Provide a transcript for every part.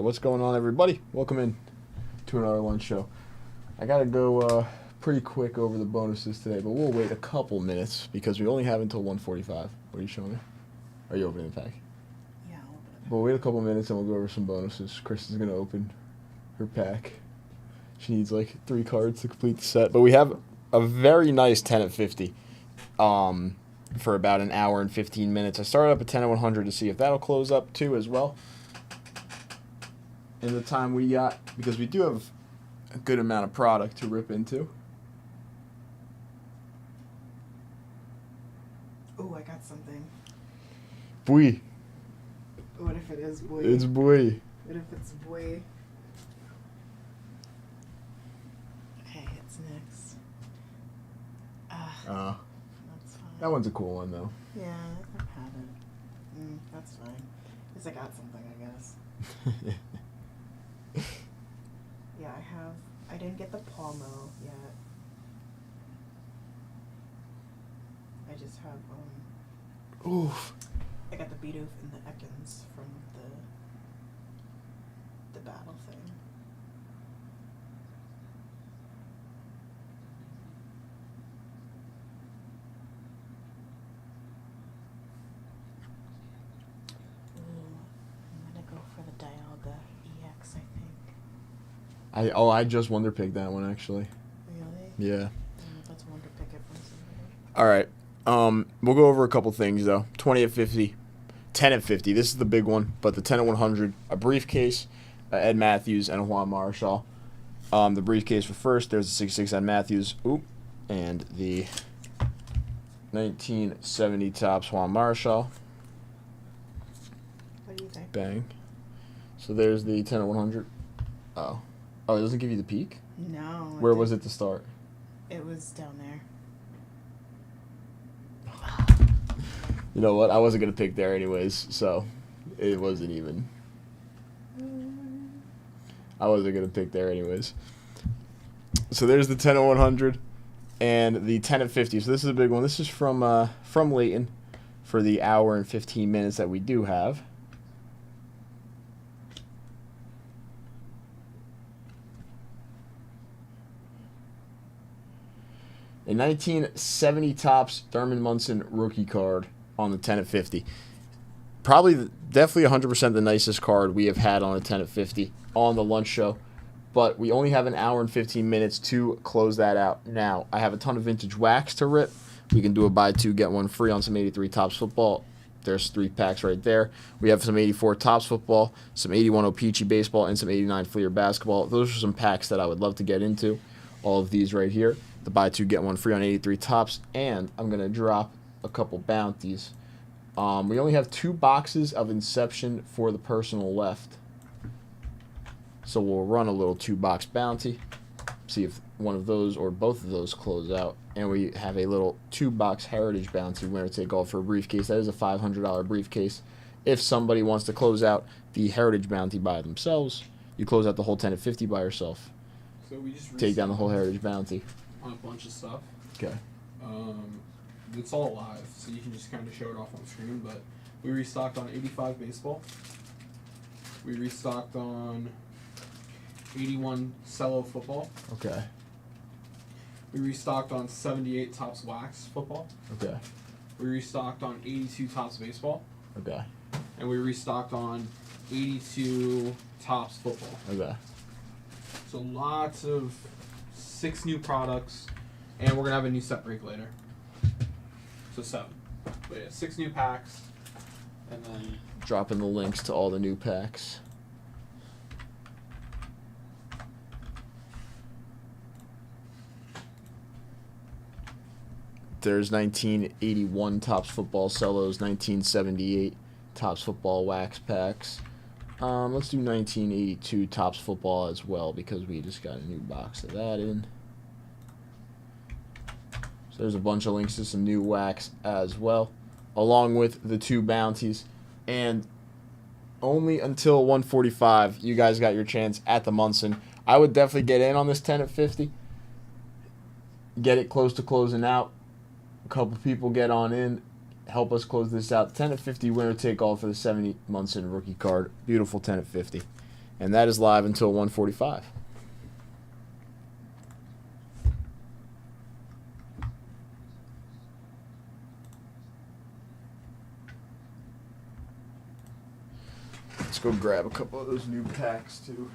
what's going on, everybody? Welcome in to another lunch show. I gotta go pretty quick over the bonuses today, but we'll wait a couple minutes because we only have until 1:45. What are you showing me? Are you opening the pack? Yeah, I'll open it. We'll wait a couple minutes and we'll go over some bonuses. Chris is gonna open her pack. She needs like 3 cards to complete the set, but we have a very nice 10 at 50 for about an hour and 15 minutes. I started up at 10 at 100 to see if that'll close up too as well in the time we got, because we do have a good amount of product to rip into. Oh, I got something. Boy. What if it is boy? It's boy. What if it's boy? Okay, it's next. That's fine. That one's a cool one though. Yeah, I've had it. That's fine. At least I got something, I guess. Yeah, I didn't get the Palmo yet. I just have, Oof. I got the Bidoof and the Ekans from the battle thing. Ooh, I'm gonna go for the Dialga EX, I think. I just wonder picked that one actually. Really? Yeah. Let's wonder pick it from somebody. All right. We'll go over a couple things though. 20 at 50, 10 at 50. This is the big one, but the 10 at 100, a briefcase, Ed Matthews, and a Juan Marshall. The briefcase for first. There's a 66 Ed Matthews. Oop, and the 1970 Topps Juan Marshall. What do you think? Bang. So there's the 10 at 100. Oh, it doesn't give you the peak. No. Where was it to start? It was down there. You know what? I wasn't gonna pick there anyways, so it wasn't even. I wasn't gonna pick there anyways. So there's the 10 at 100 and the 10 at 50. So this is a big one. This is from Leighton for the hour and 15 minutes that we do have. A 1970 Topps Thurman Munson rookie card on the 10 at 50. Probably, definitely 100% the nicest card we have had on a 10 at 50 on the lunch show. But we only have an hour and 15 minutes to close that out. Now, I have a ton of vintage wax to rip. We can do a buy 2, get 1 free on some 83 Topps football. There's 3 packs right there. We have some 84 Topps football, some 81 O-Pee-Chee baseball, and some 89 Fleer basketball. Those are some packs that I would love to get into. All of these right here. The buy 2, get 1 free on 83 Topps. And I'm going to drop a couple bounties. We only have 2 boxes of Inception for the personal left. So we'll run a little 2-box bounty. See if one of those or both of those close out. And we have a little 2-box Heritage bounty, winner take all for a briefcase. That is a $500 briefcase. If somebody wants to close out the Heritage bounty by themselves, you close out the whole 10 at 50 by yourself. So we just Take down the whole Heritage bounty. on a bunch of stuff. Okay. It's all live, so you can just kind of show it off on screen. But we restocked on 85 baseball. We restocked on 81 cello football. Okay. We restocked on 78 Topps wax football. Okay. We restocked on 82 Topps baseball. Okay. And we restocked on 82 Topps football. Okay. So lots of 6 new products, and we're gonna have a new set break later. So 7. But yeah, 6 new packs, and then Dropping the links to all the new packs. There's 1981 Topps football cellos, 1978 Topps football wax packs. Let's do 1982 Topps football as well because we just got a new box of that in. So there's a bunch of links to some new wax as well, along with the 2 bounties. And only until 1:45, you guys got your chance at the Munson. I would definitely get in on this 10 at 50. Get it close to closing out. A couple people get on in. Help us close this out. 10 at 50 winner take all for the 70 Munson rookie card. Beautiful 10 at 50. And that is live until 1:45. Let's go grab a couple of those new packs too.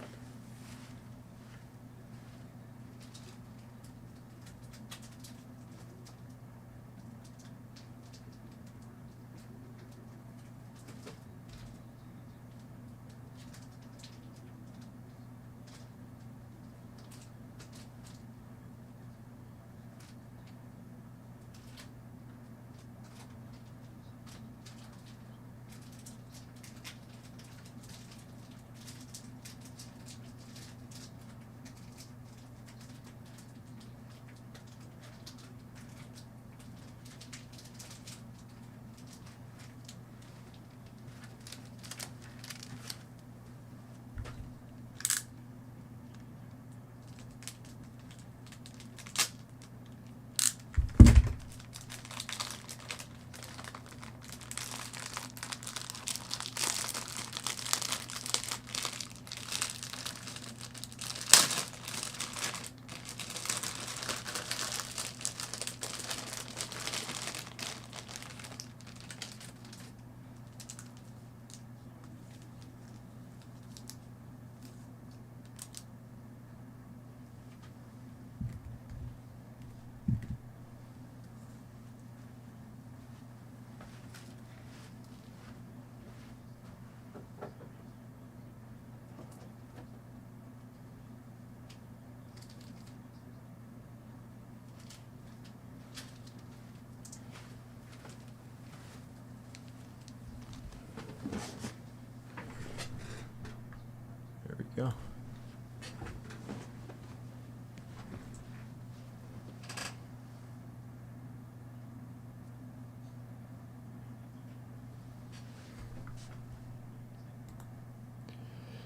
There we go.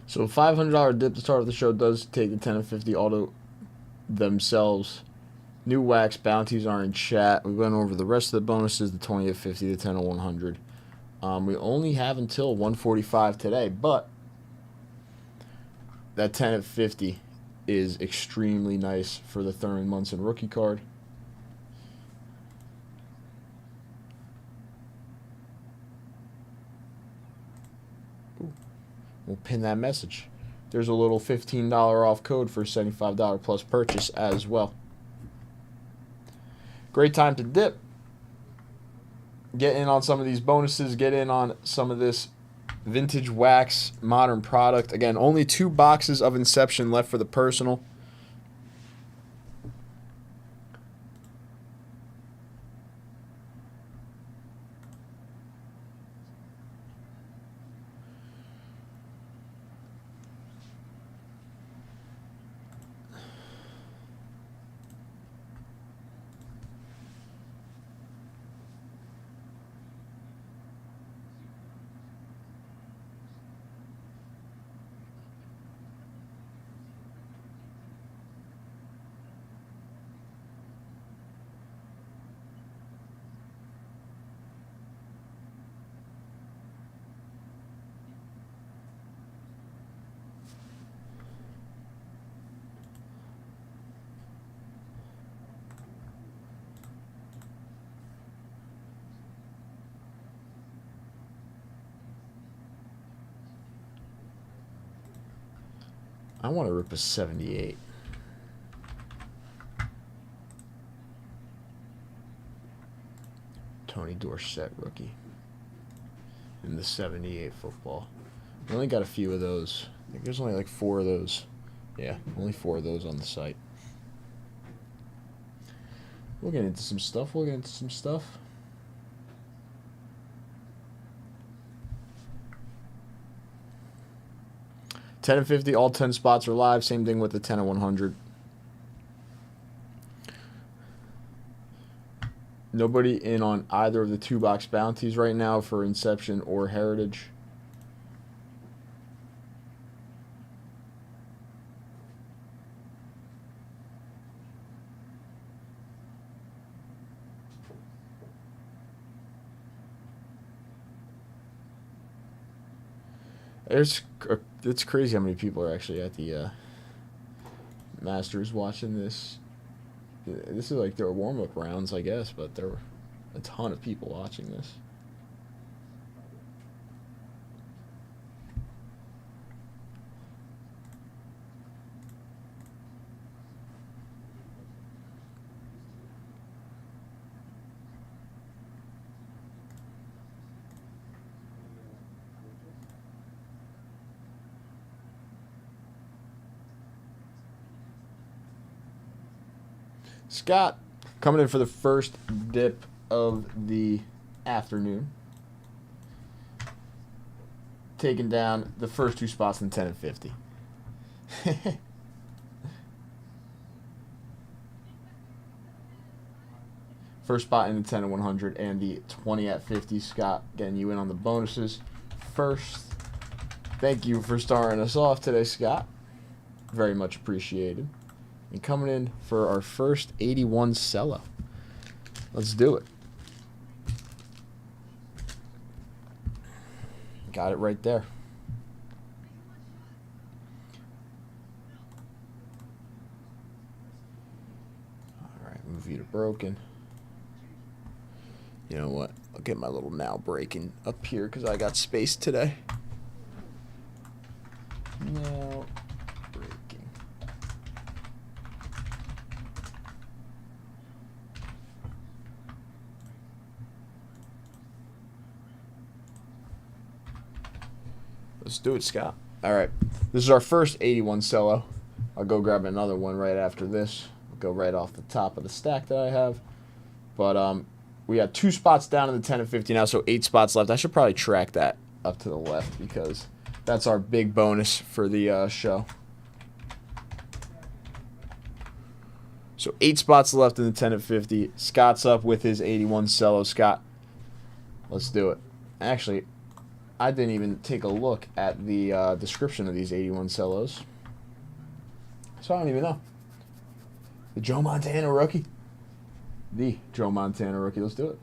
So $500 dip to start of the show does take the 10 and 50 auto themselves. New wax bounties are in chat. We went over the rest of the bonuses, the 20 of 50, the 10 of 100. We only have until 1:45 today, but that 10 of 50 is extremely nice for the Thurman Munson rookie card. Ooh. We'll pin that message. There's a little $15 off code for a $75 plus purchase as well. Great time to dip. Get in on some of these bonuses. Get in on some of this vintage wax modern product. Again, only 2 boxes of Inception left for the personal. I want to rip a 78. Tony Dorsett rookie in the 78 football. We only got a few of those. I think there's only like 4 of those. Yeah, only 4 of those on the site. We'll get into some stuff. 10 and 50, all 10 spots are live. Same thing with the 10 and 100. Nobody in on either of the 2-box bounties right now for Inception or Heritage. It's crazy how many people are actually at the Masters watching this. This is like their warm-up rounds, I guess, but there were a ton of people watching this. Scott coming in for the first dip of the afternoon. Taking down the first two spots in 10 and 50. First spot in the 10 and 100 and the 20 at 50. Scott getting you in on the bonuses first. Thank you for starting us off today, Scott. Very much appreciated. And coming in for our first 81 cello. Let's do it. Got it right there. All right, move you to broken. You know what? I'll get my little now breaking up here because I got space today. Now breaking. Let's do it, Scott. All right. This is our first 81 cello. I'll go grab another one right after this. I'll go right off the top of the stack that I have. But we got 2 spots down in the 10 and 50 now, so 8 spots left. I should probably track that up to the left because that's our big bonus for the show. So 8 spots left in the 10 and 50. Scott's up with his 81 cello. Scott, let's do it. Actually, I didn't even take a look at the description of these 81 cellos. So I don't even know. The Joe Montana rookie. The Joe Montana rookie. Let's do it.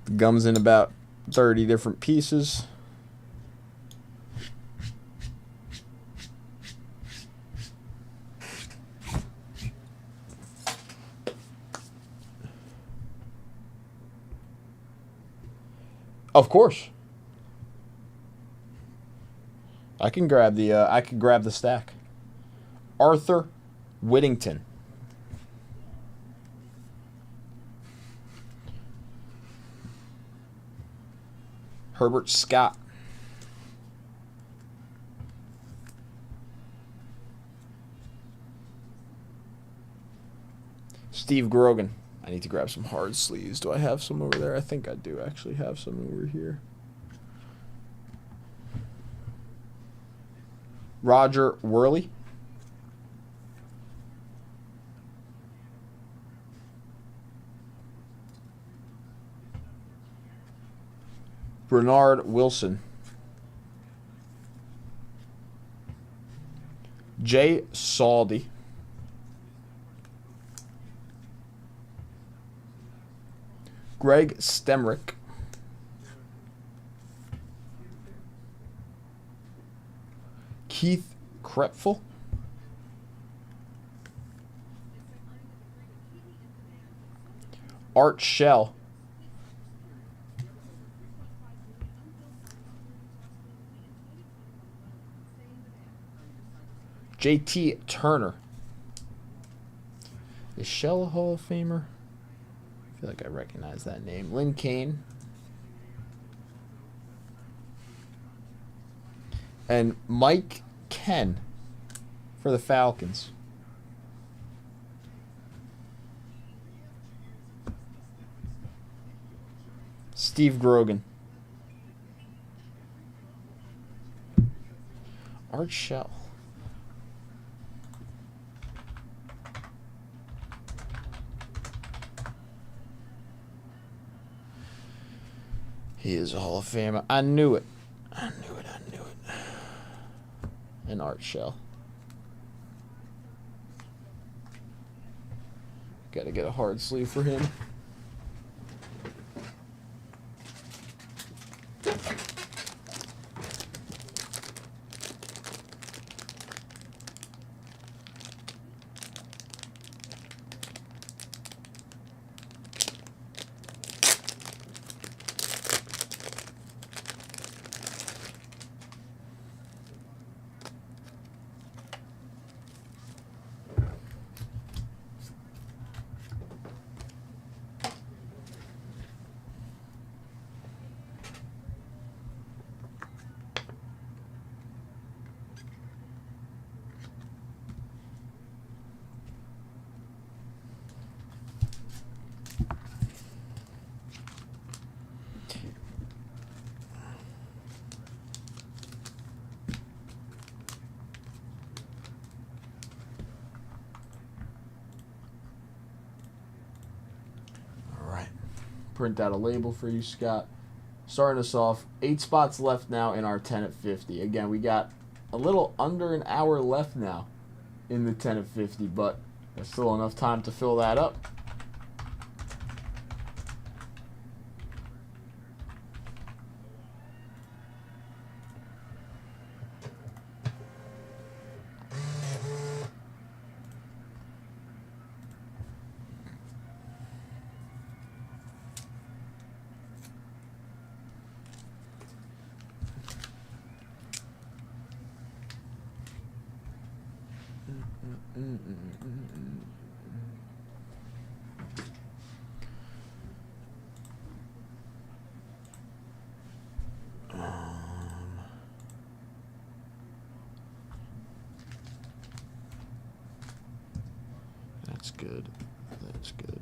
The gum's in about 30 different pieces. Of course. I can grab the stack. Arthur Whittington. Herbert Scott. Steve Grogan. I need to grab some hard sleeves. Do I have some over there? I think I do actually have some over here. Roger Worley. Bernard Wilson. Jay Saldy. Greg Stemrick. Keith Krepfel. Art Shell. JT Turner. Is Shell a Hall of Famer? I feel like I recognize that name. Lynn Kane. And Mike Ken for the Falcons. Steve Grogan. Art Shell. He is a Hall of Famer. I knew it. I knew it. I knew it. An art shell. Got to get a hard sleeve for him. Print out a label for you, Scott. Starting us off, 8 spots left now in our 10 at 50. Again, we got a little under an hour left now in the 10 at 50, but there's still enough time to fill that up. That's good. That's good.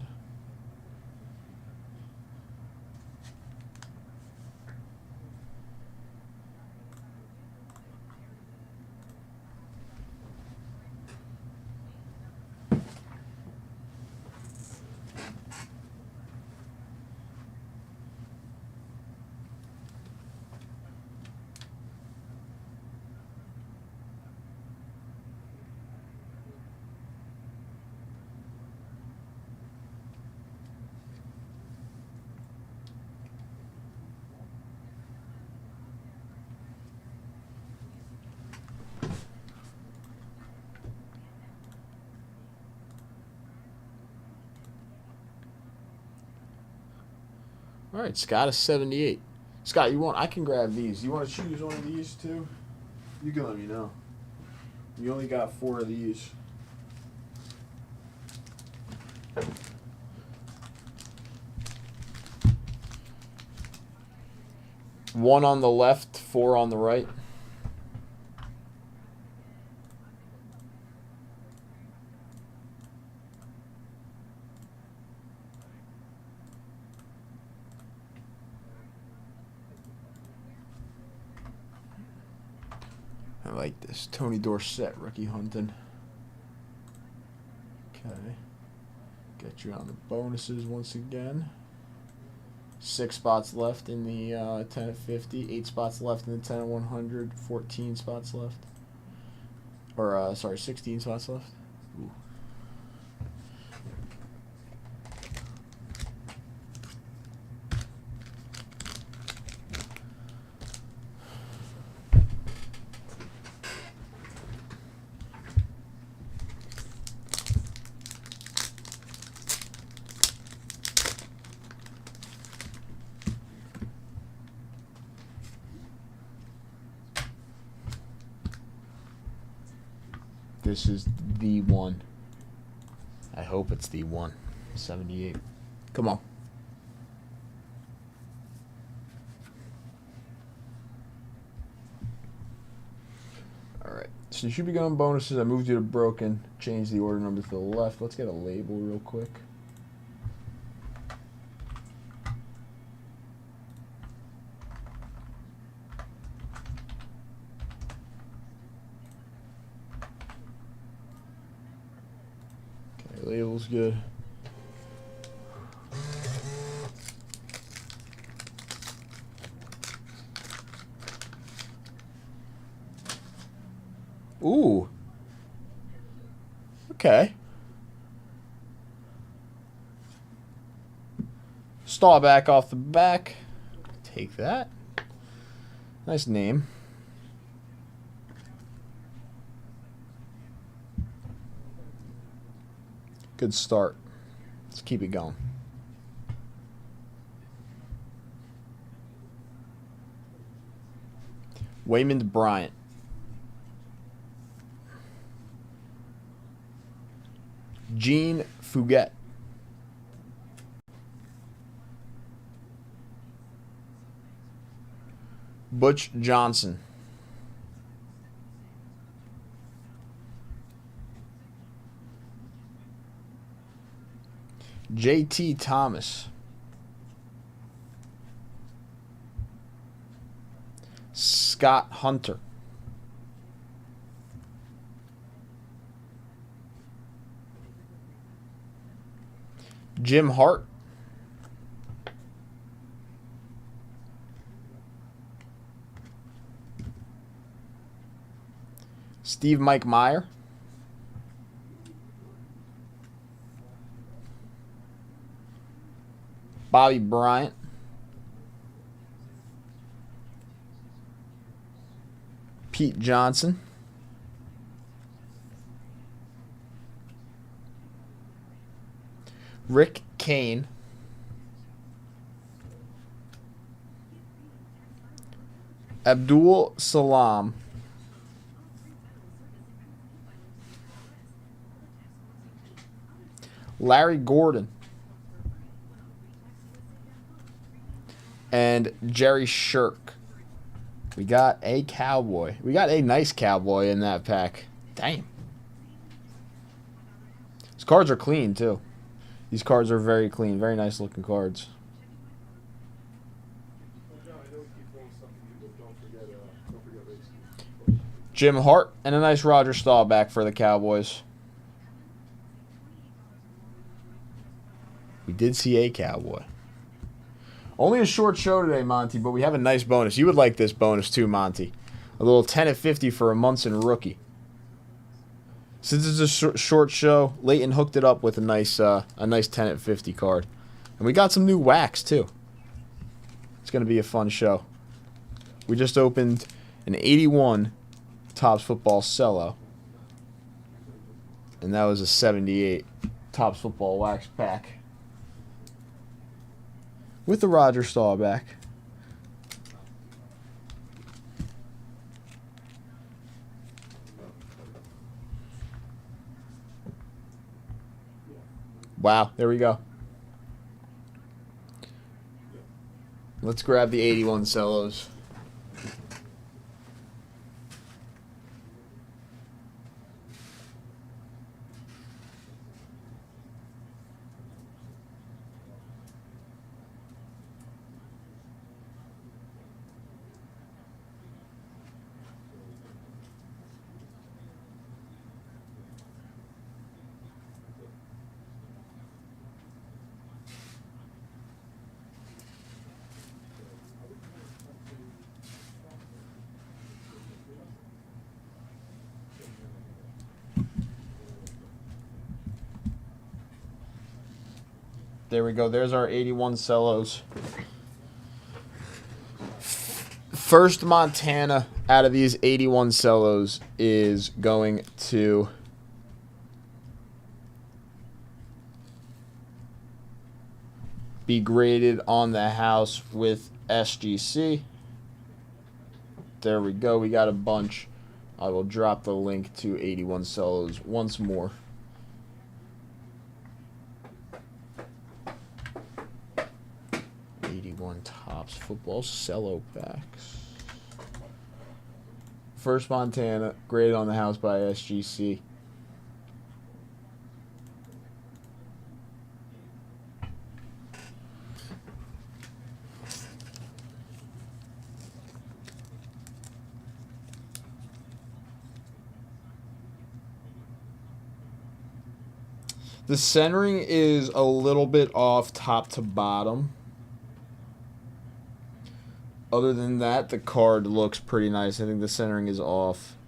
All right, Scott is 78. Scott, you want? I can grab these. You want to choose one of these too? You can let me know. You only got 4 of these. One on the left, 4 on the right. I like this. Tony Dorsett, rookie hunting. Okay. Get you on the bonuses once again. 6 spots left in the 10 at 50. 8 spots left in the 10 at 100. 14 spots left. Or, sorry, 16 spots left. Ooh. This is the one. I hope it's the one. 78. Come on. Alright. So you should be going bonuses. I moved you to broken. Change the order number to the left. Let's get a label real quick. Label's good. Ooh. Okay. Staubach off the back. Take that. Nice name. Good start. Let's keep it going. Waymond Bryant. Jean Fouget. Butch Johnson. J.T. Thomas. Scott Hunter. Jim Hart. Steve Mike Meyer. Bobby Bryant. Pete Johnson. Rick Kane. Abdul Salam. Larry Gordon. And Jerry Shirk. We got a Cowboy. We got a nice Cowboy in that pack. Damn. These cards are clean, too. These cards are very clean. Very nice looking cards. Jim Hart and a nice Roger Staubach for the Cowboys. We did see a Cowboy. Only a short show today, Monty, but we have a nice bonus. You would like this bonus too, Monty. A little 10 at 50 for a Munson rookie. Since it's a short show, Leighton hooked it up with a nice 10 at 50 card. And we got some new wax, too. It's going to be a fun show. We just opened an 81 Topps Football Cello. And that was a 78 Topps Football Wax pack. With the Roger Staubach. Wow, there we go. Let's grab the 81 cellos. There we go. There's our 81 cellos. First Montana out of these 81 cellos is going to be graded on the house with SGC. There we go. We got a bunch. I will drop the link to 81 cellos once more. Topps Football Cello packs. First Montana, graded on the house by SGC. The centering is a little bit off top to bottom. Other than that, the card looks pretty nice. I think the centering is off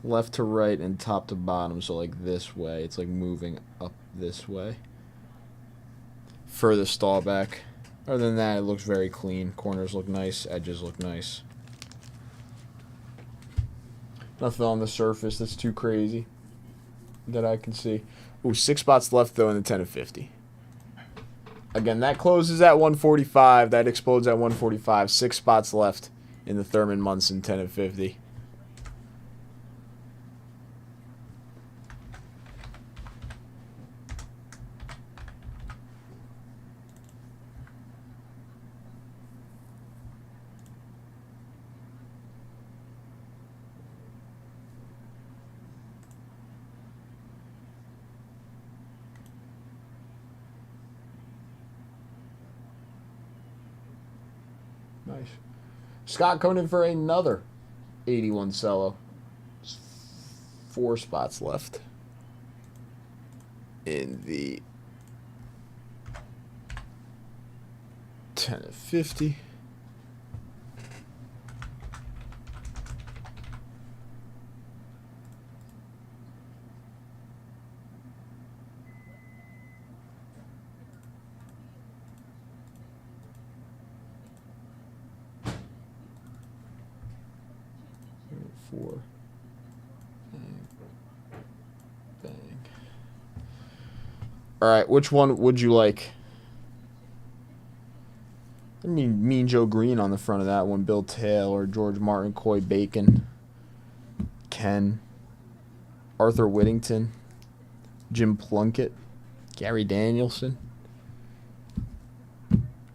left to right and top to bottom, so like this way. It's like moving up this way. Further stall back. Other than that, it looks very clean. Corners look nice. Edges look nice. Nothing on the surface that's too crazy that I can see. Ooh, 6 spots left, though, in the 10 of 50. Again, that closes at 145. That explodes at 145. 6 spots left in the Thurman Munson 10 of 50. Nice. Scott coming in for another 81 cello. 4 spots left in the 10 of 50. Four. Bang. Bang. All right, which one would you like? I mean, Mean Joe Green on the front of that one. Bill Taylor, George Martin, Coy Bacon, Ken, Arthur Whittington, Jim Plunkett, Gary Danielson.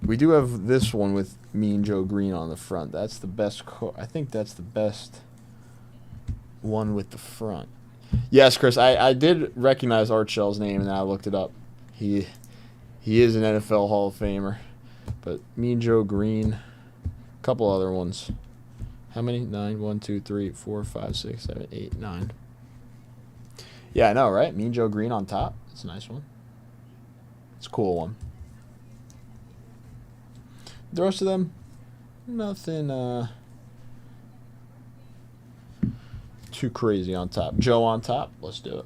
We do have this one with Mean Joe Green on the front. That's the best. I think that's the best one with the front. Yes, Chris, I did recognize Art Shell's name, and I looked it up. He is an NFL Hall of Famer. But Mean Joe Green, a couple other ones. How many? 9, 1, 2, 3, 4, 5, 6, 7, 8, 9. Yeah, I know, right? Mean Joe Green on top. That's a nice one. It's a cool one. The rest of them, nothing too crazy on top. Joe on top. Let's do it.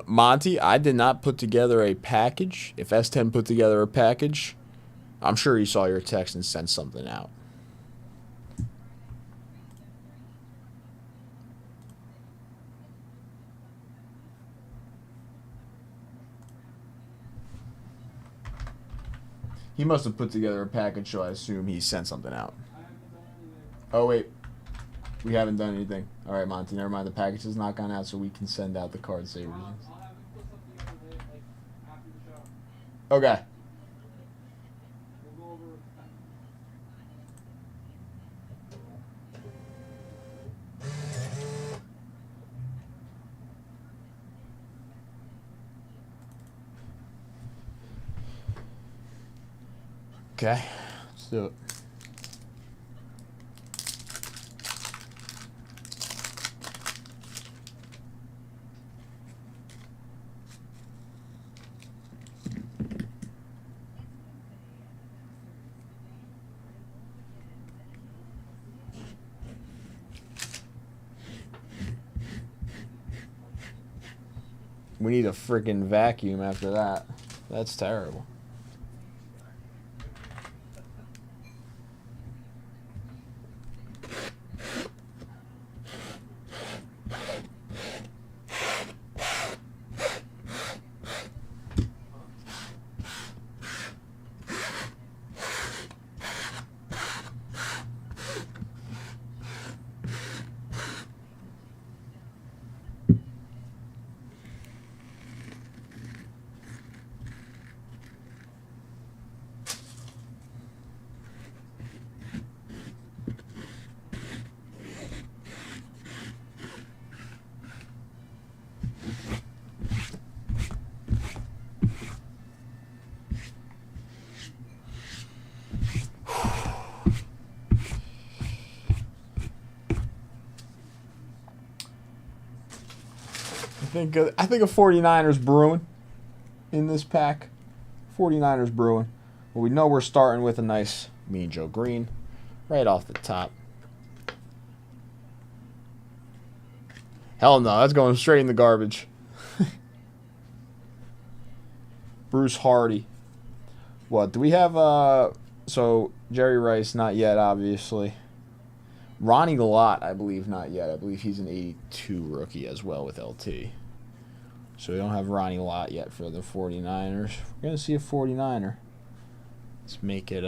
Monty, I did not put together a package. If S10 put together a package, I'm sure he saw your text and sent something out. He must have put together a package, so I assume he sent something out. Oh, wait. We haven't done anything. All right, Monty, never mind. The package has not gone out, so we can send out the card savers. Okay. Okay, let's do it. We need a freaking vacuum after that. That's terrible. think a 49ers brewing in this pack. 49ers brewing. Well, we know we're starting with a nice Mean Joe Green right off the top. Hell no, that's going straight in the garbage. Bruce Hardy. What, do we have, so Jerry Rice, not yet, obviously. Ronnie Lott, I believe, not yet. I believe he's an 82 rookie as well with LT. So we don't have Ronnie Lott yet for the 49ers. We're going to see a 49er. Let's make it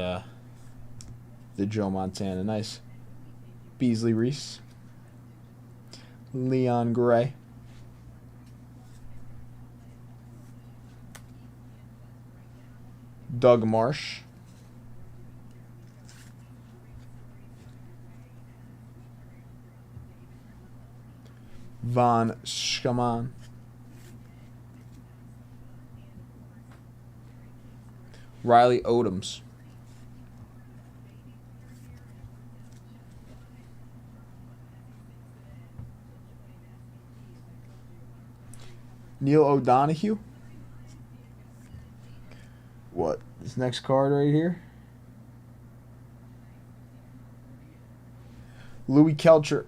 the Joe Montana. Nice. Beasley Reese. Leon Gray. Doug Marsh. Von Schaman. Riley Odoms. Neil O'Donohue. What? This next card right here? Louis Kelcher.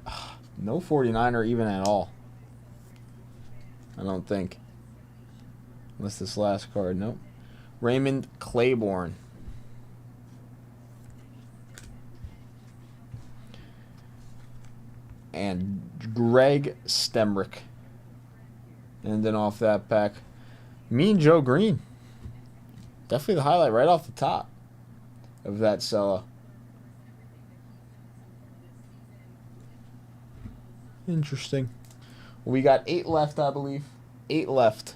No 49er even at all. I don't think. Unless this last card. Nope. Raymond Claiborne. And Greg Stemrick. And then off that pack, Mean Joe Green. Definitely the highlight right off the top of that seller. Interesting. We got 8 left, I believe. 8 left.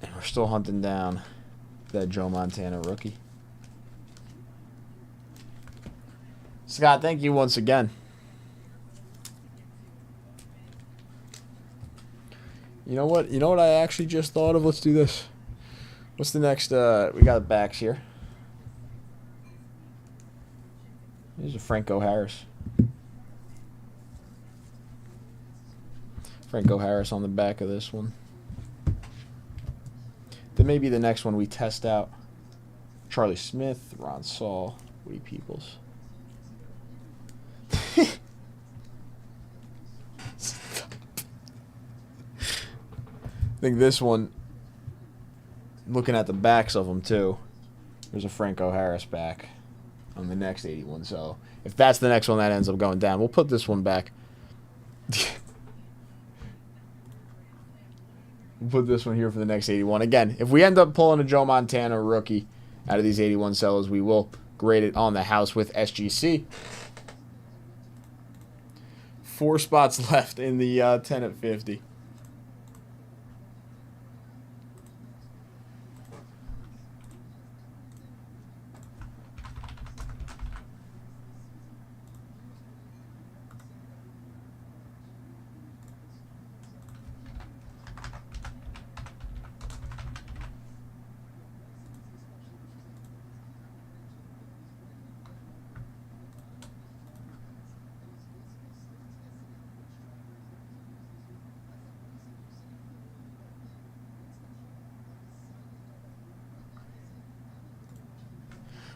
And we're still hunting down that Joe Montana rookie. Scott, thank you once again. You know what? You know what I actually just thought of? Let's do this. What's the next? We got the backs here. Here's a Franco Harris. Franco Harris on the back of this one. Then maybe the next one we test out. Charlie Smith, Ron Saul, Woody Peoples. I think this one, looking at the backs of them too, there's a Franco Harris back on the next 81. So if that's the next one that ends up going down, we'll put this one back. We'll put this one here for the next 81. Again, if we end up pulling a Joe Montana rookie out of these 81 sellers, we will grade it on the house with SGC. 4 spots left in the 10 at 50.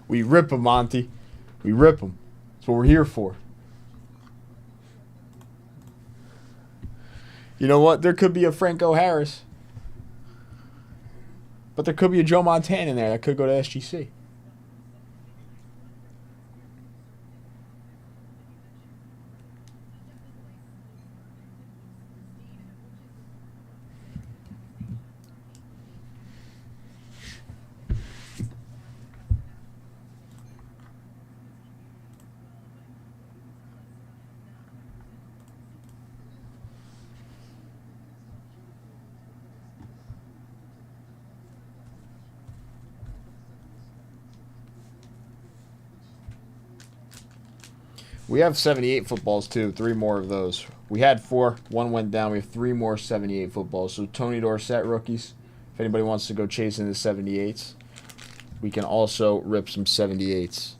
We rip them, Monty. We rip them. That's what we're here for. You know what? There could be a Franco Harris. But there could be a Joe Montana in there that could go to SGC. We have 78 footballs, too. 3 more of those. We had 4. 1 went down. We have 3 more 78 footballs. So Tony Dorsett rookies. If anybody wants to go chasing the 78s, we can also rip some 78s.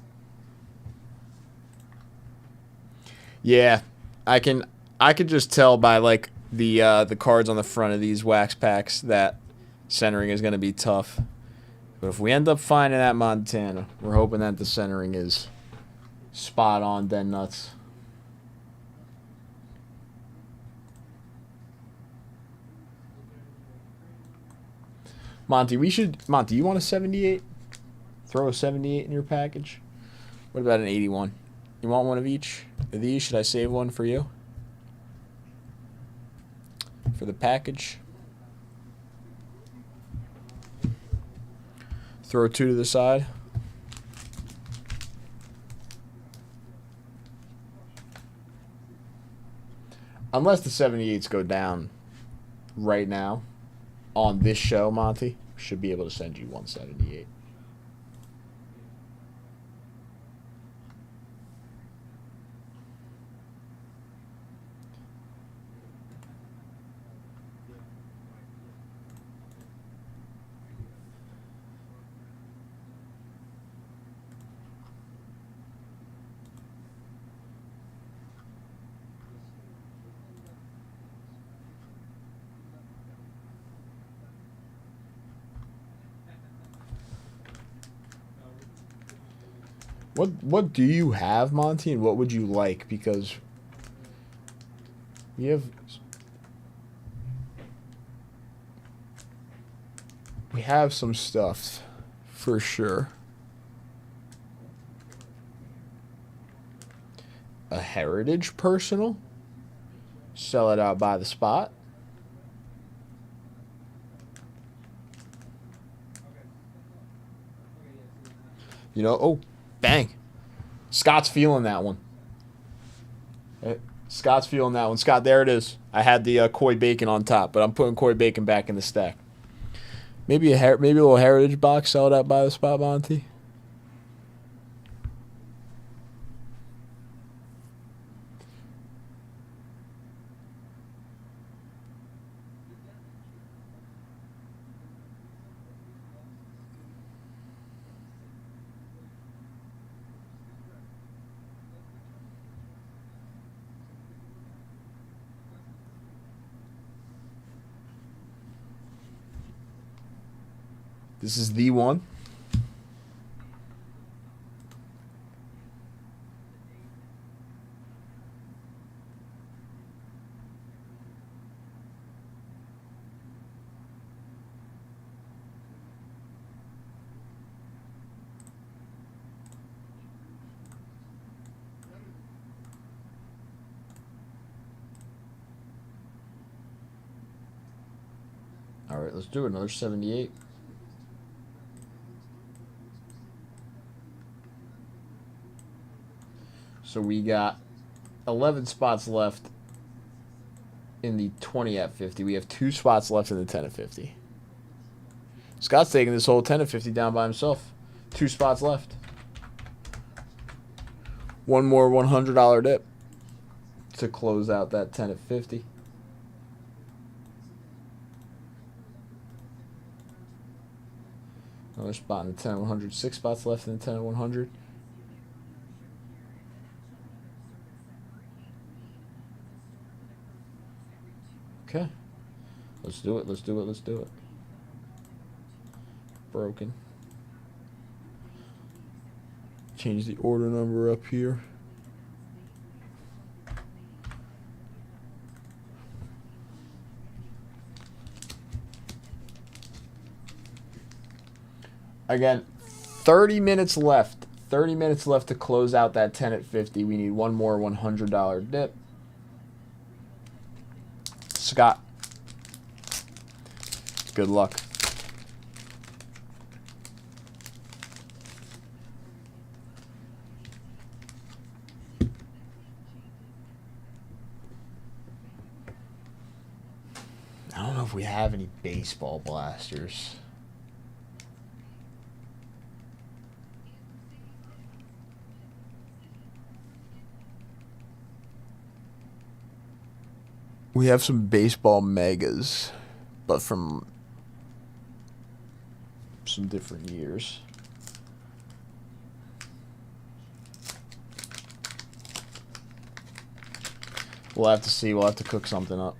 Yeah, I could just tell by like the cards on the front of these wax packs that centering is going to be tough. But if we end up finding that Montana, we're hoping that the centering is spot on, dead nuts. Monty, you want a 78? Throw a 78 in your package. What about an 81? You want one of each of these? Should I save one for you? For the package. Throw 2 to the side. Unless the 78s go down right now on this show, Monty, should be able to send you 178. What do you have, Monty, and what would you like? Because we have some stuff for sure. A Heritage personal. Sell it out by the spot. You know, oh, bang. Scott's feeling that one. Scott's feeling that one. Scott, there it is. I had the koi bacon on top, but I'm putting koi bacon back in the stack. Maybe a little Heritage box. Sell it out by the spot, Monty. This is the one. All right, let's do another 78. So we got 11 spots left in the 20 at 50. We have 2 spots left in the 10 at 50. Scott's taking this whole 10 at 50 down by himself. 2 spots left. One more $100 dip to close out that 10 at 50. Another spot in the 10 at 100. 6 spots left in the 10 at 100. Okay. Let's do it. Let's do it. Let's do it. Broken. Change the order number up here. Again, 30 minutes left. 30 minutes left to close out that 10 at 50. We need one more $100 dip. Scott, good luck. I don't know if we have any baseball blasters. We have some baseball megas, but from some different years. We'll have to see. We'll have to cook something up.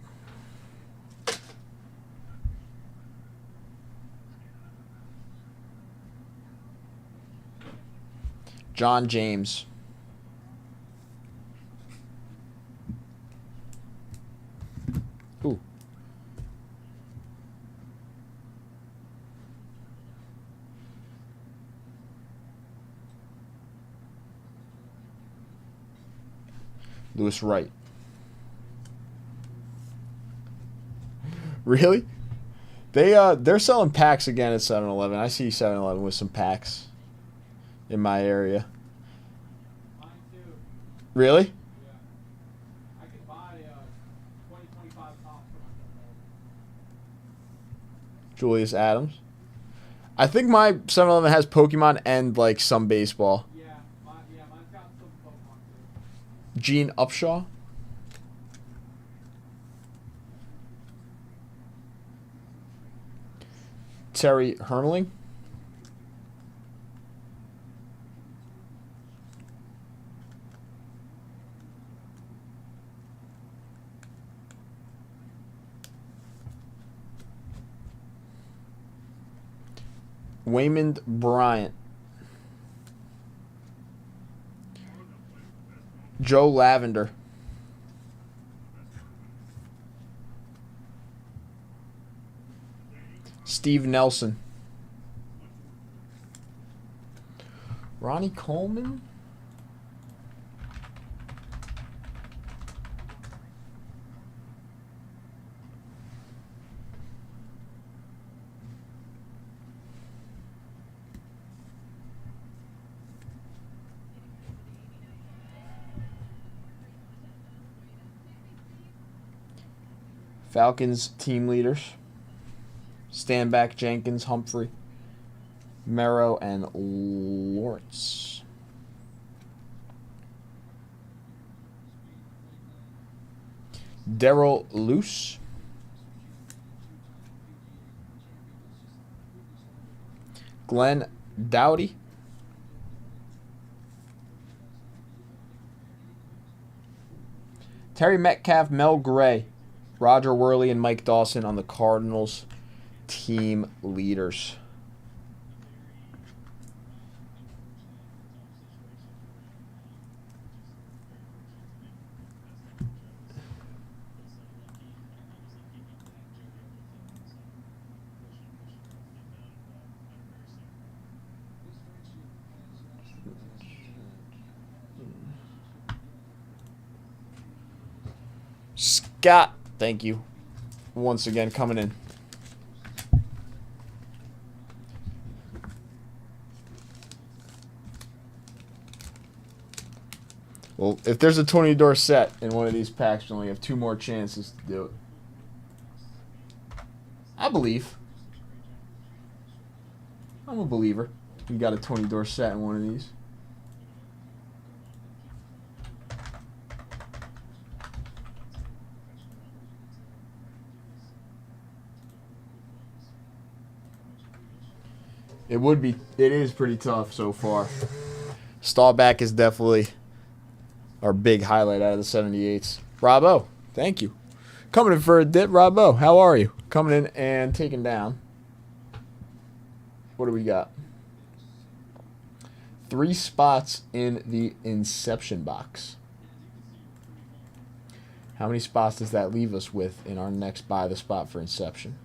John James. Ooh. Lewis Wright. Really? They're selling packs again at 7-Eleven. I see 7-Eleven with some packs in my area. Mine too. Really? Yeah. I could buy 20, 25 tops for myself. Julius Adams. I think my 7-Eleven has Pokemon and like some baseball. Yeah, mine's got some Pokemon too. Gene Upshaw. Terry Hermling. Waymond Bryant. Joe Lavender. Steve Nelson. Ronnie Coleman. Falcons team leaders. Stanback, Jenkins, Humphrey, Merrow, and Lawrence. Daryl Luce. Glenn Dowdy. Terry Metcalf, Mel Gray, Roger Worley, and Mike Dawson on the Cardinals team leaders. Scott, thank you once again coming in. Well, if there's a Tony Dorsett in one of these packs, we only have 2 more chances to do it. I believe. I'm a believer. We got a Tony Dorsett in one of these. It is pretty tough so far. Staubach is definitely our big highlight out of the 78s. Robbo, thank you. Coming in for a dip, Robbo, how are you? Coming in and taking down. What do we got? 3 spots in the Inception box. How many spots does that leave us with in our next Buy the Spot for Inception?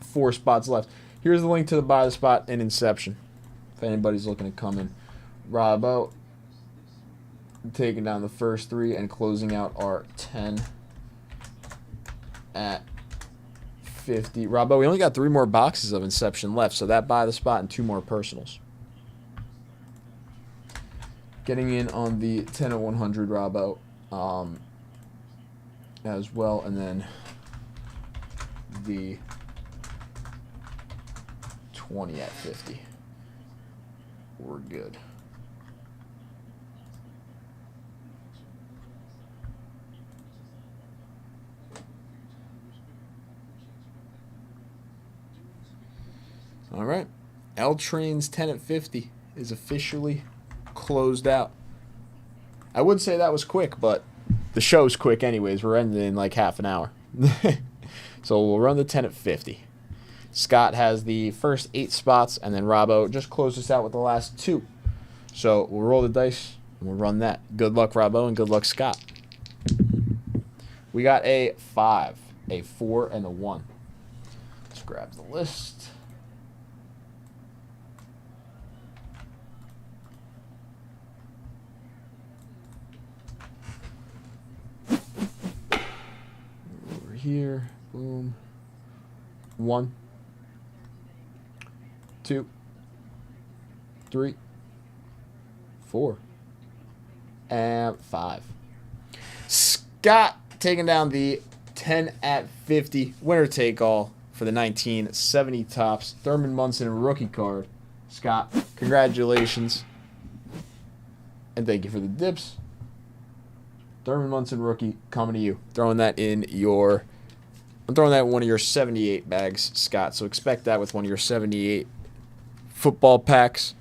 4 spots left. Here's the link to the Buy the Spot in Inception. If anybody's looking to come in. Robbo taking down the first 3 and closing out our 10 at 50. Robbo, we only got 3 more boxes of Inception left, so that Buy the Spot and 2 more personals. Getting in on the 10 at 100, Robbo, as well, and then the 20 at 50. We're good. All right. L Train's 10 at 50 is officially closed out. I would say that was quick, but The show's quick anyways. We're ending in like half an hour. So we'll run the 10 at 50. Scott has the first 8 spots, and then Robbo just closed us out with the last 2. So we'll roll the dice, and we'll run that. Good luck, Robbo, and good luck, Scott. We got a 5, a 4, and a 1. Let's grab the list. Over here, boom. 1, 2, 3, 4, and 5. Scott taking down the 10 at 50 winner take all for the 1970 Topps Thurman Munson rookie card. Scott, congratulations. And thank you for the dips. Thurman Munson rookie coming to you. I'm throwing that in one of your 78 bags, Scott. So expect that with one of your 78 football packs.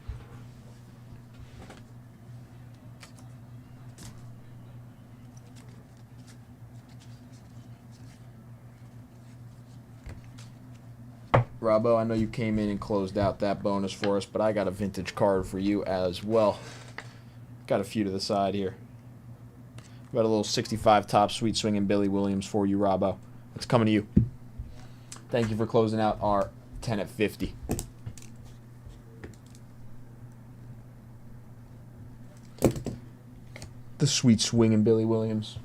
Robbo, I know you came in and closed out that bonus for us, but I got a vintage card for you as well. Got a few to the side here. Got a little 65 top sweet swinging Billy Williams for you, Robbo. It's coming to you. Thank you for closing out our 10 at 50. The sweet swinging Billy Williams.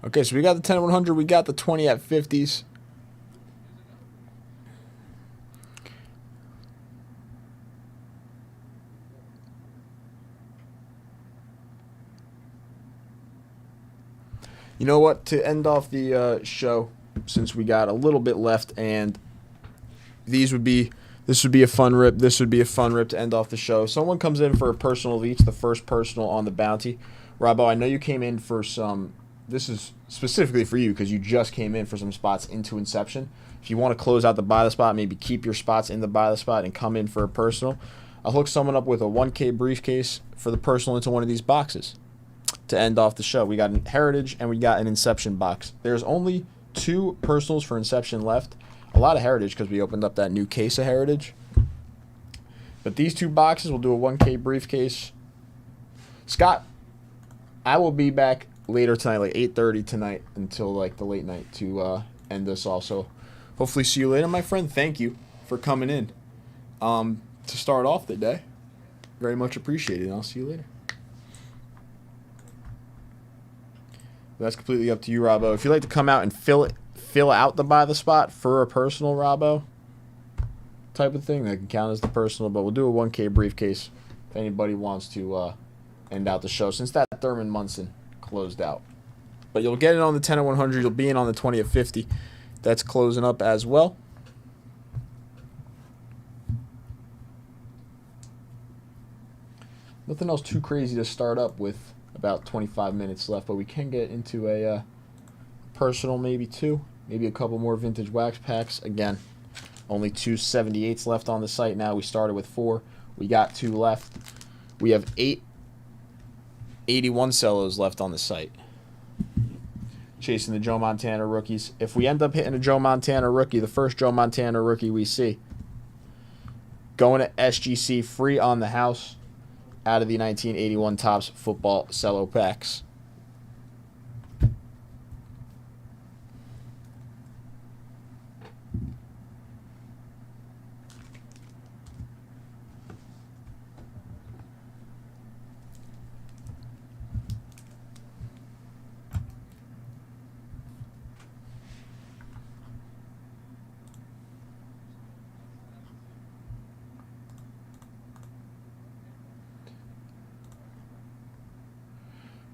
Okay, so we got the 10 at 100. We got the 20 at 50s. You know what? To end off the show, since we got a little bit left, and this would be a fun rip. This would be a fun rip to end off the show. Someone comes in for a personal of each, the first personal on the bounty. Robbo, I know you came in for some. This is specifically for you because you just came in for some spots into Inception. If you want to close out the buy the spot, maybe keep your spots in the buy the spot and come in for a personal, I'll hook someone up with a 1K briefcase for the personal into one of these boxes to end off the show. We got an Heritage and we got an Inception box. There's only 2 personals for Inception left. A lot of Heritage because we opened up that new case of Heritage. But these 2 boxes, we'll do a 1K briefcase. Scott, I will be back later tonight, like 8:30 tonight until like the late night to end this off. So hopefully see you later, my friend. Thank you for coming in to start off the day. Very much appreciated. I'll see you later. That's completely up to you, Robbo. If you'd like to come out and fill out the buy the spot for a personal, Robbo, type of thing, that can count as the personal. But we'll do a 1K briefcase if anybody wants to end out the show, since that Thurman Munson closed out. But you'll get it on the 10 at 100. You'll be in on the 20 at 50. That's closing up as well. Nothing else too crazy to start up with. About 25 minutes left, but we can get into a personal, maybe 2. Maybe a couple more vintage wax packs. Again, only 2 78s left on the site now. We started with 4. We got 2 left. We have 8 81 cellos left on the site. Chasing the Joe Montana rookies. If we end up hitting a Joe Montana rookie, the first Joe Montana rookie we see, going to SGC free on the house out of the 1981 Topps football cello packs.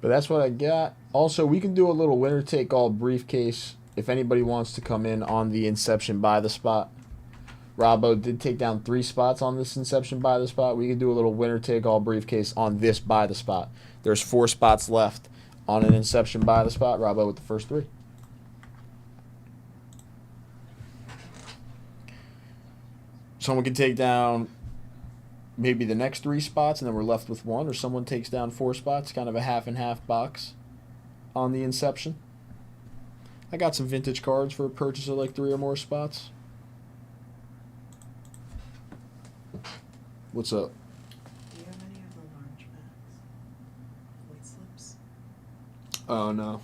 But that's what I got. Also, we can do a little winner-take-all briefcase if anybody wants to come in on the Inception buy the spot. Robbo did take down 3 spots on this Inception buy the spot. We could do a little winner take all briefcase on this buy the spot. There's 4 spots left on an Inception buy the spot. Robbo with the first 3. Someone can take down maybe the next 3 spots, and then we're left with 1, or someone takes down 4 spots, kind of a half and half box on the Inception. I got some vintage cards for a purchase of like 3 or more spots. What's up? Do you have any of the large bags? Weight slips? Oh no,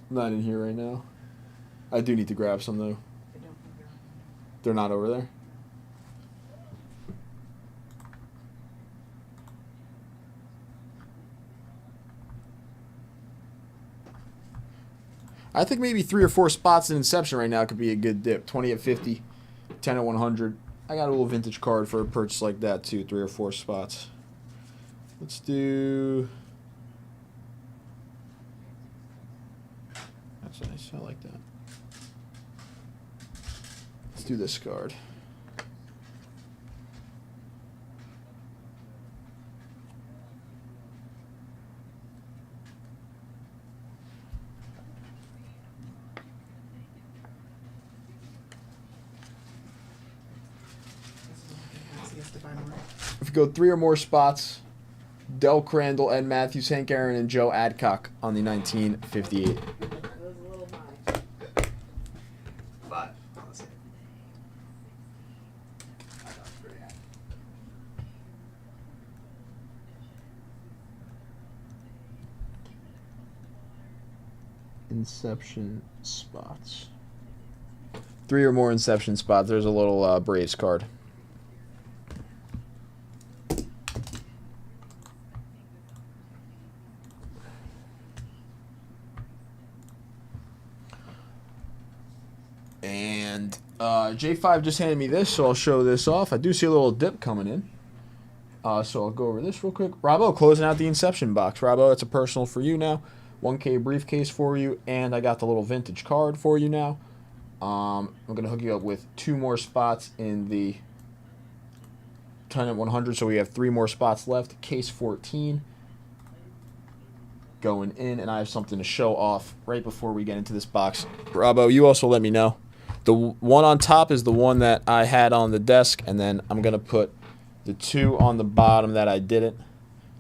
not in here right now. I do need to grab some though. I don't think they're on there. They're not over there. I think maybe 3 or 4 spots in Inception right now could be a good dip. 20 at 50, 10 at 100. I got a little vintage card for a purchase like that too. 3 or 4 spots. Let's do. That's nice. I like that. Let's do this card. If you go 3 or more spots, Del Crandall, Ed Matthews, Hank Aaron, and Joe Adcock on the 1958. It was a little high. But honestly, I got pretty happy. Inception spots. 3 or more Inception spots. There's a little Braves card. And J5 just handed me this, so I'll show this off. I do see a little dip coming in. So I'll go over this real quick. Robbo, closing out the Inception box. Robbo, it's a personal for you now. 1K briefcase for you, and I got the little vintage card for you now. I'm going to hook you up with 2 more spots in the 10 at 100, so we have 3 more spots left. Case 14 going in, and I have something to show off right before we get into this box. Robbo, you also let me know. The one on top is the one that I had on the desk, and then I'm going to put the 2 on the bottom that I didn't.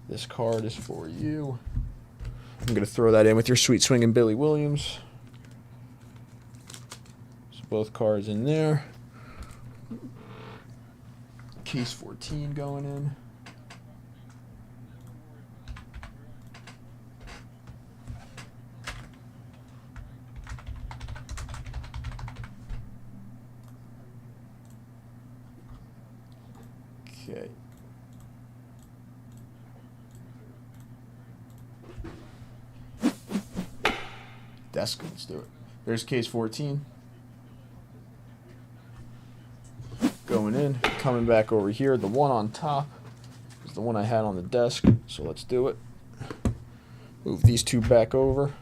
This card is for you. I'm going to throw that in with your sweet swinging Billy Williams. So both cards in there. Case 14 going in. Okay. Desk, let's do it. There's case 14. Going in, coming back over here. The one on top is the one I had on the desk, so let's do it. Move these 2 back over.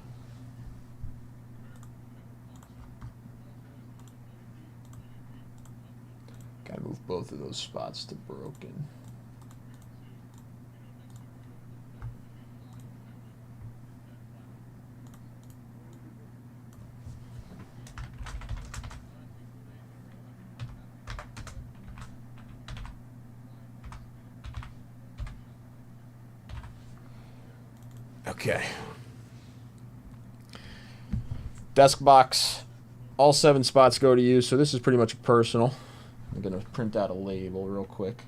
Gotta move both of those spots to broken. Okay. Desk box. All 7 spots go to you, so this is pretty much a personal. I'm going to print out a label real quick.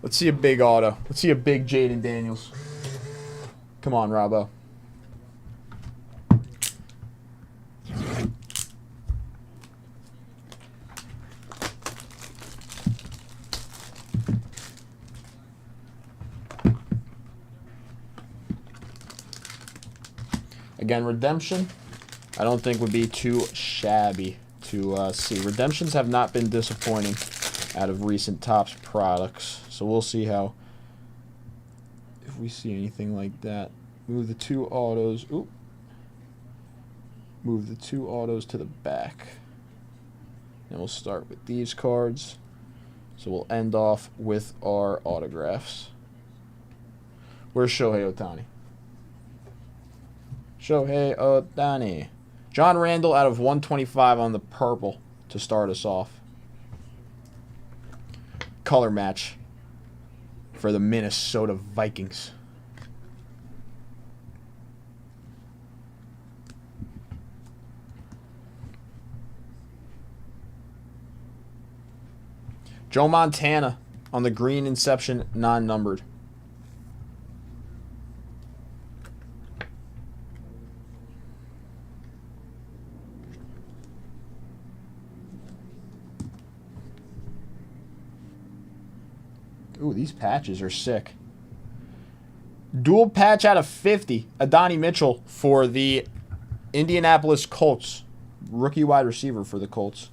Let's see a big auto. Let's see a big Jaden Daniels. Come on, Robbo. Again, redemption, I don't think would be too shabby to see. Redemptions have not been disappointing out of recent Topps products. So we'll see how, if we see anything like that. Move the 2 autos. Oop. Move the 2 autos to the back. And we'll start with these cards. So we'll end off with our autographs. Where's Shohei Ohtani? Shohei Ohtani. John Randall out of 125 on the purple to start us off. Color match for the Minnesota Vikings. Joe Montana on the green Inception, non-numbered. Ooh, these patches are sick. Dual patch out of 50. Adonai Mitchell for the Indianapolis Colts. Rookie wide receiver for the Colts.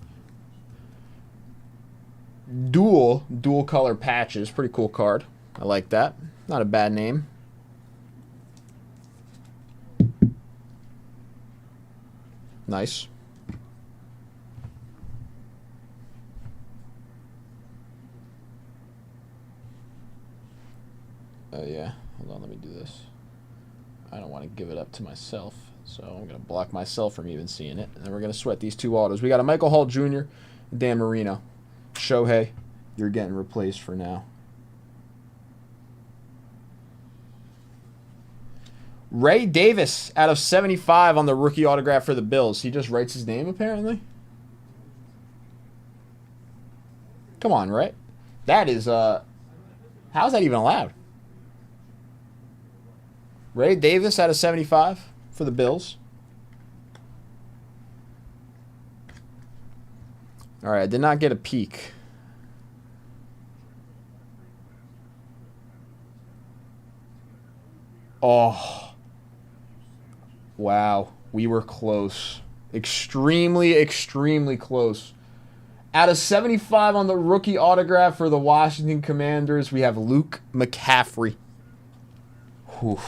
Dual color patches. Pretty cool card. I like that. Not a bad name. Nice. Oh yeah, hold on, let me do this. I don't want to give it up to myself, so I'm going to block myself from even seeing it. And then we're going to sweat these 2 autos. We got a Michael Hall Jr. and Dan Marino. Shohei, you're getting replaced for now. Ray Davis out of 75 on the rookie autograph for the Bills. He just writes his name, apparently. Come on, right? That is, how is that even allowed? Ray Davis out of 75 for the Bills. All right, I did not get a peek. Oh. Wow. We were close. Extremely, extremely close. Out of 75 on the rookie autograph for the Washington Commanders, we have Luke McCaffrey. Whew.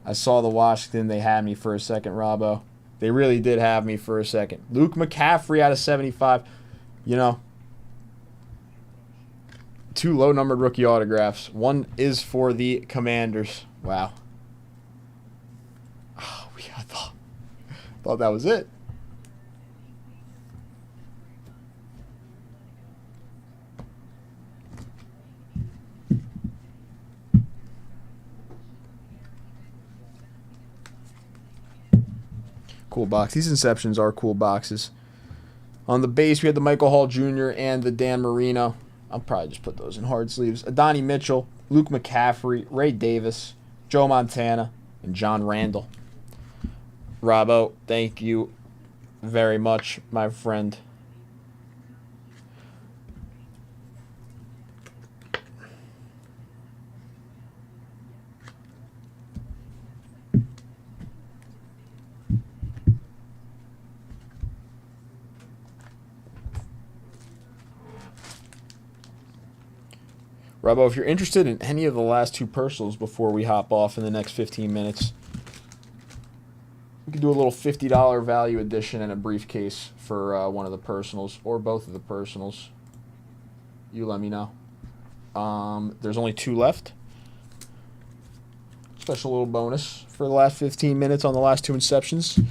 I saw the Washington. They had me for a second, Robbo. They really did have me for a second. Luke McCaffrey out of 75. You know, 2 low-numbered rookie autographs. 1 is for the Commanders. Wow. Oh, I thought that was it. Cool box. These Inceptions are cool boxes. On the base, we had the Michael Hall Jr. and the Dan Marino. I'll probably just put those in hard sleeves. Adonai Mitchell, Luke McCaffrey, Ray Davis, Joe Montana, and John Randall. Robbo, thank you very much, my friend. Robbo, if you're interested in any of the last 2 personals before we hop off in the next 15 minutes, we could do a little $50 value edition and a briefcase for one of the personals or both of the personals. You let me know. There's only 2 left. Special little bonus for the last 15 minutes on the last 2 Inceptions.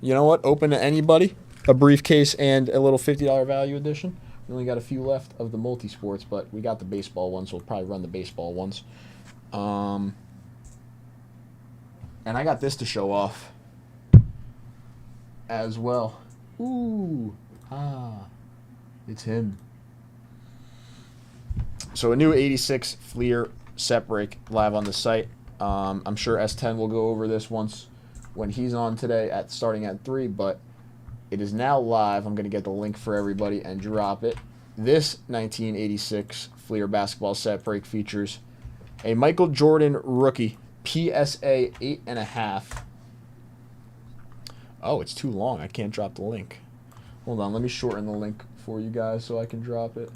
You know what? Open to anybody. A briefcase and a little $50 value edition. We only got a few left of the multi-sports, but we got the baseball ones, so we'll probably run the baseball ones. And I got this to show off as well. Ooh. It's him. So a new 86 Fleer set break live on the site. I'm sure S10 will go over this once when he's on today starting at 3, but it is now live. I'm going to get the link for everybody and drop it. This 1986 Fleer basketball set break features a Michael Jordan rookie PSA 8.5 Oh, it's too long. I can't drop the link. Hold on. Let me shorten the link for you guys so I can drop it.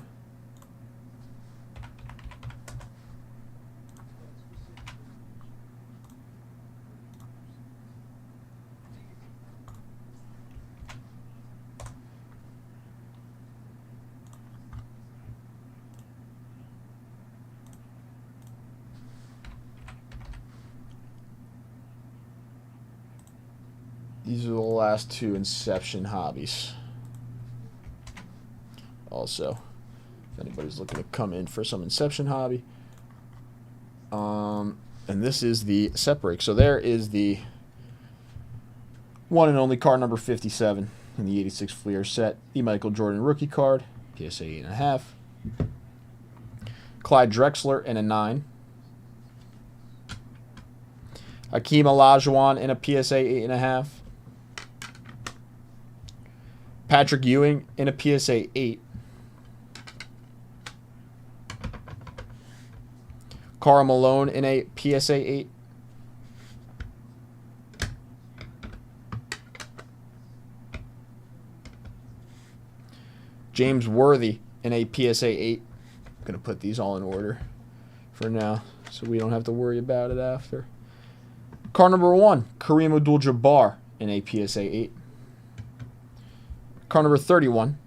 These are the last two Inception hobbies. Also, if anybody's looking to come in for some Inception hobby. And this is the set break. So there is the one and only card number 57 in the 86 Fleer set. The Michael Jordan rookie card, PSA 8.5. Clyde Drexler in a 9. Hakeem Olajuwon in a PSA 8.5. Patrick Ewing in a PSA 8. Karl Malone in a PSA 8. James Worthy in a PSA 8. I'm going to put these all in order for now so we don't have to worry about it after. Card number 1, Kareem Abdul-Jabbar in a PSA 8. Card number 31,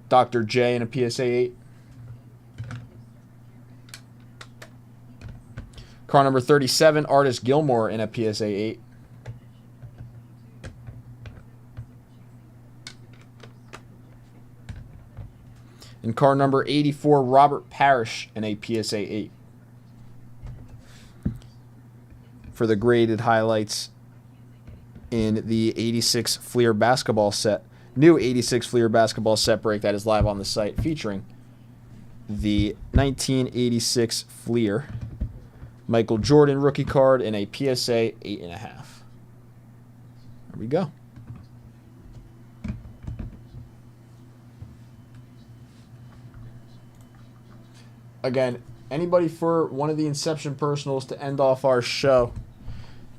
Dr. J in a PSA 8. Card number 37, Artis Gilmore in a PSA 8. And card number 84, Robert Parrish in a PSA 8. For the graded highlights in the 86 Fleer basketball set. New 86 Fleer basketball set break that is live on the site featuring the 1986 Fleer Michael Jordan rookie card in a PSA 8.5. There we go. Again, anybody for one of the Inception personals to end off our show.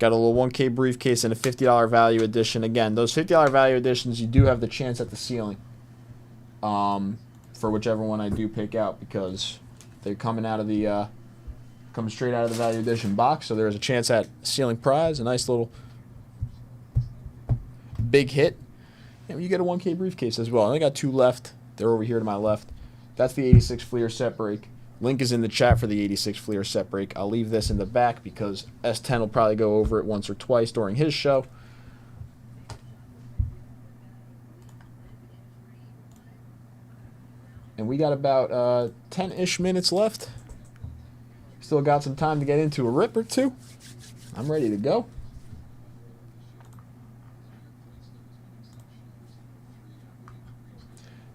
Got a little 1K briefcase and a $50 value edition. Again, those $50 value editions, you do have the chance at the ceiling for whichever one I do pick out because they're coming out of the coming straight out of the value edition box. So there's a chance at ceiling prize, a nice little big hit. And you get a 1K briefcase as well. I only got 2 left. They're over here to my left. That's the 86 Fleer set break. Link is in the chat for the 86 Fleer set break. I'll leave this in the back because S10 will probably go over it once or twice during his show. And we got about 10-ish minutes left. Still got some time to get into a rip or two. I'm ready to go.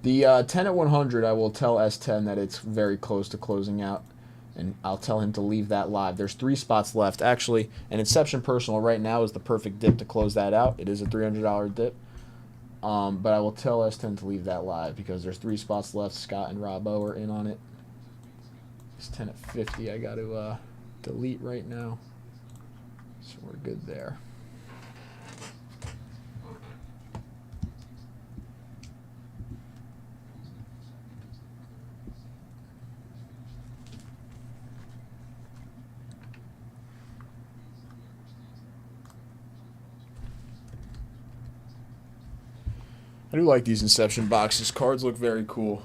The 10 at 100, I will tell S10 that it's very close to closing out, and I'll tell him to leave that live. There's 3 spots left. Actually, an Inception Personal right now is the perfect dip to close that out. It is a $300 dip, but I will tell S10 to leave that live because there's 3 spots left. Scott and Robbo are in on it. It's 10 at 50. I got to delete right now, so we're good there. I do like these Inception boxes. Cards look very cool.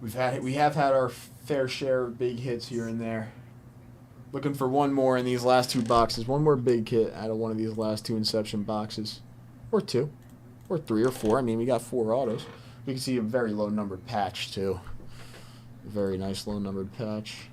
We have had our fair share of big hits here and there. Looking for one more in these last 2 boxes. One more big hit out of one of these last 2 Inception boxes. Or 2. Or 3 or 4. I mean, we got 4 autos. We can see a very low numbered patch too. A very nice low numbered patch.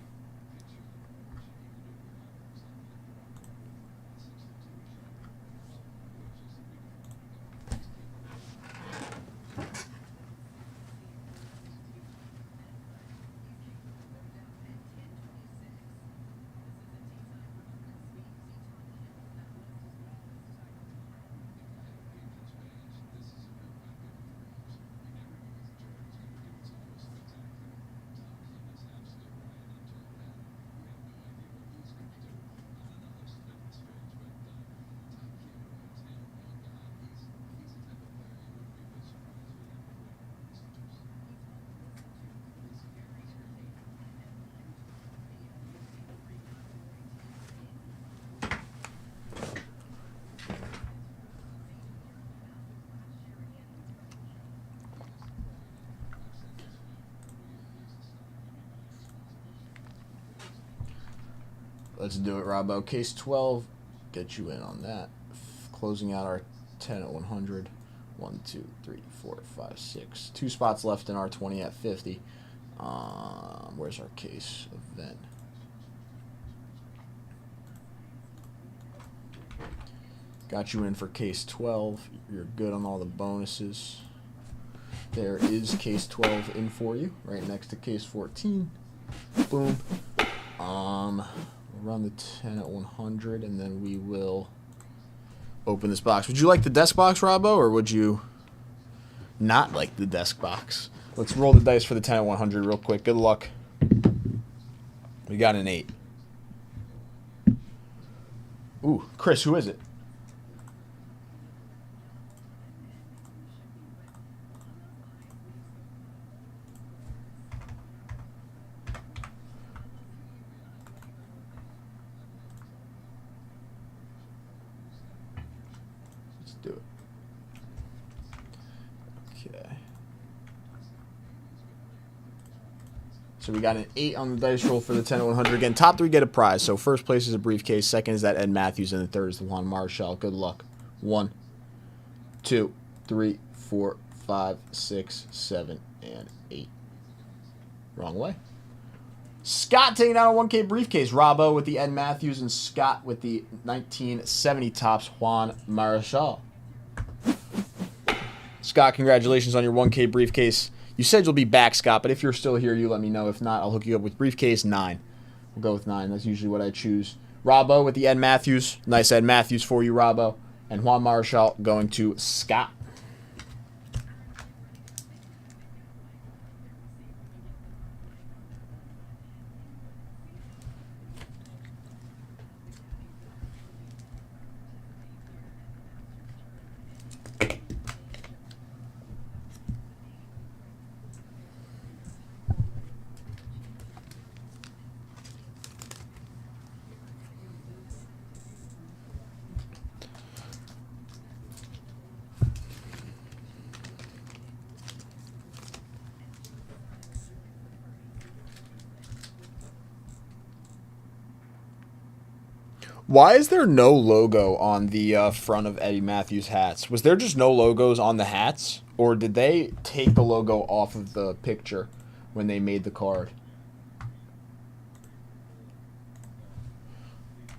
Let's do it, Robbo. Case 12. Get you in on that. Closing out our 10 at 100. 1, 2, 3, 4, 5, 6. 2 spots left in our 20 at 50. Where's our case event? Got you in for case 12. You're good on all the bonuses. There is case 12 in for you, right next to case 14. Boom. We'll run the 10 at 100, and then we will open this box. Would you like the desk box, Robbo, or would you not like the desk box? Let's roll the dice for the 10 at 100 real quick. Good luck. We got an 8. Ooh, Chris, who is it? Let's do it. Okay. So we got an 8 on the dice roll for the 10 at 100. Again, top 3 get a prize. So first place is a briefcase. Second is that Ed Matthews. And the third is the Juan Marshall. Good luck. 1, 2, 3, 4, 5, 6, 7, and 8. Wrong way. Scott taking out a 1K briefcase. Robbo with the Ed Matthews and Scott with the 1970 tops Juan Marshall. Scott, congratulations on your 1K briefcase. You said you'll be back, Scott, but if you're still here, you let me know. If not, I'll hook you up with briefcase 9. We'll go with 9. That's usually what I choose. Robbo with the Ed Matthews. Nice Ed Matthews for you, Robbo. And Juan Marshall going to Scott. Why is there no logo on the front of Eddie Matthews hats? Was there just no logos on the hats? Or did they take the logo off of the picture when they made the card?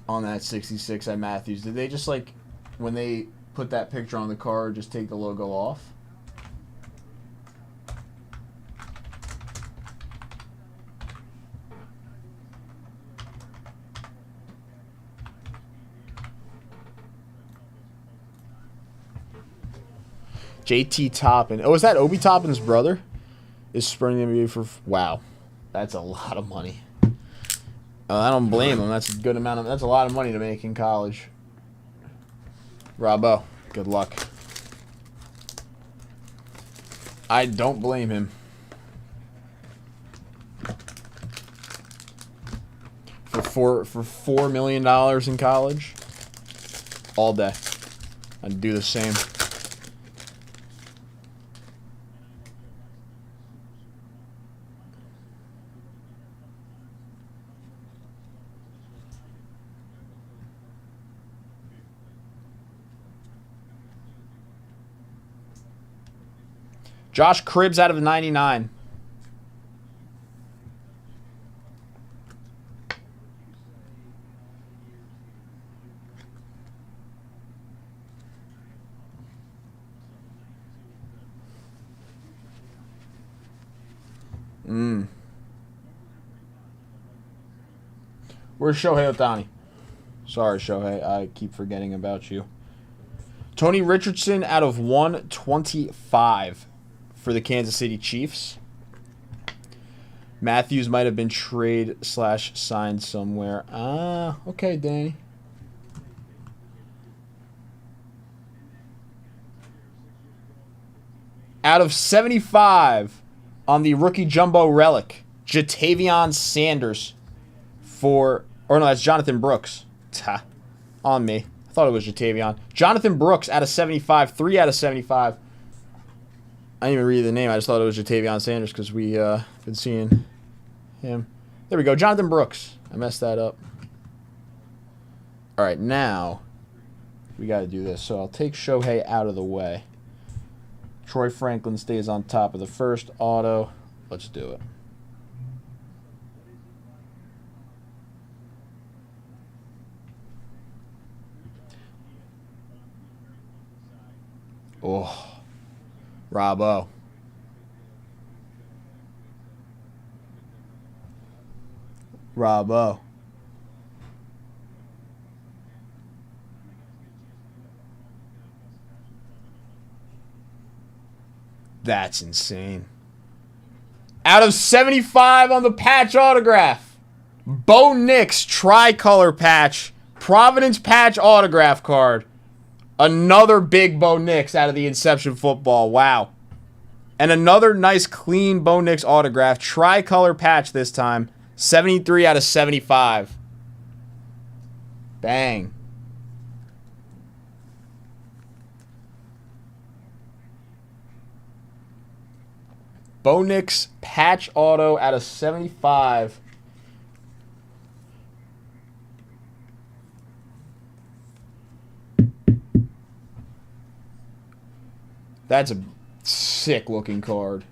On that 66 at Matthews. Did they just, like, when they put that picture on the card, just take the logo off? JT Toppin. Oh, is that Obi Toppin's brother? Is spurring the NBA for... Wow. That's a lot of money. I don't blame him. That's a good amount of... That's a lot of money to make in college. Robbo, good luck. I don't blame him. For $4 million in college? All day. I'd do the same. Josh Cribbs out of 99. Where's Shohei Ohtani? Sorry, Shohei. I keep forgetting about you. Tony Richardson out of 125 for the Kansas City Chiefs. Matthews might have been trade/signed somewhere. Okay, Danny. Out of 75 on the rookie jumbo relic, Jatavion Sanders for... Or no, that's Jonathan Brooks. On me. I thought it was Jatavion. Jonathan Brooks out of 75. 3 out of 75. I didn't even read the name. I just thought it was Jatavion Sanders because we been seeing him. There we go. Jonathan Brooks. I messed that up. All right, now we got to do this. So I'll take Shohei out of the way. Troy Franklin stays on top of the first auto. Let's do it. Oh, Robbo. Robbo. That's insane. Out of 75 on the patch autograph. Bo Nix tricolor patch. Providence patch autograph card. Another big Bo Nix out of the Inception football. Wow. And another nice clean Bo Nix autograph. Tricolor patch this time. 73 out of 75. Bang. Bo Nix patch auto out of 75. That's a sick looking card.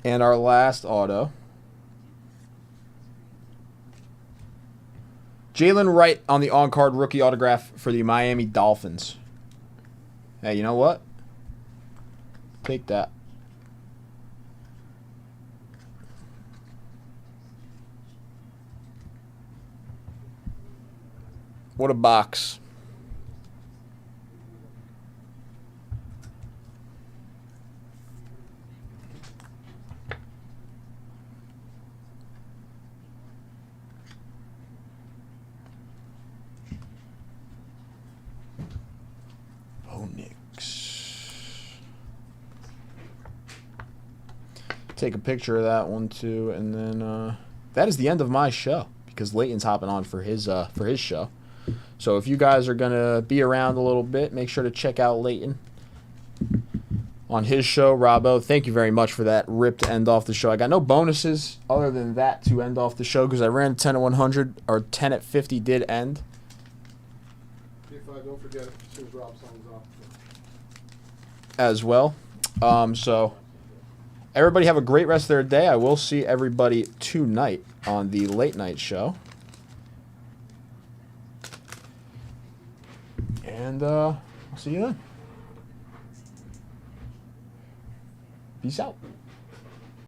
And our last auto. Jalen Wright on the on-card rookie autograph for the Miami Dolphins. Hey, you know what? Take that. What a box. Take a picture of that one too, and then that is the end of my show because Leighton's hopping on for his show. So if you guys are gonna be around a little bit, make sure to check out Leighton on his show. Robbo, thank you very much for that rip to end off the show. I got no bonuses other than that to end off the show because I ran 10 at 100 or 10 at 50 did end. If I don't forget it, as soon as Rob signs off. As well. So everybody have a great rest of their day. I will see everybody tonight on the late night show. And I'll see you then. Peace out.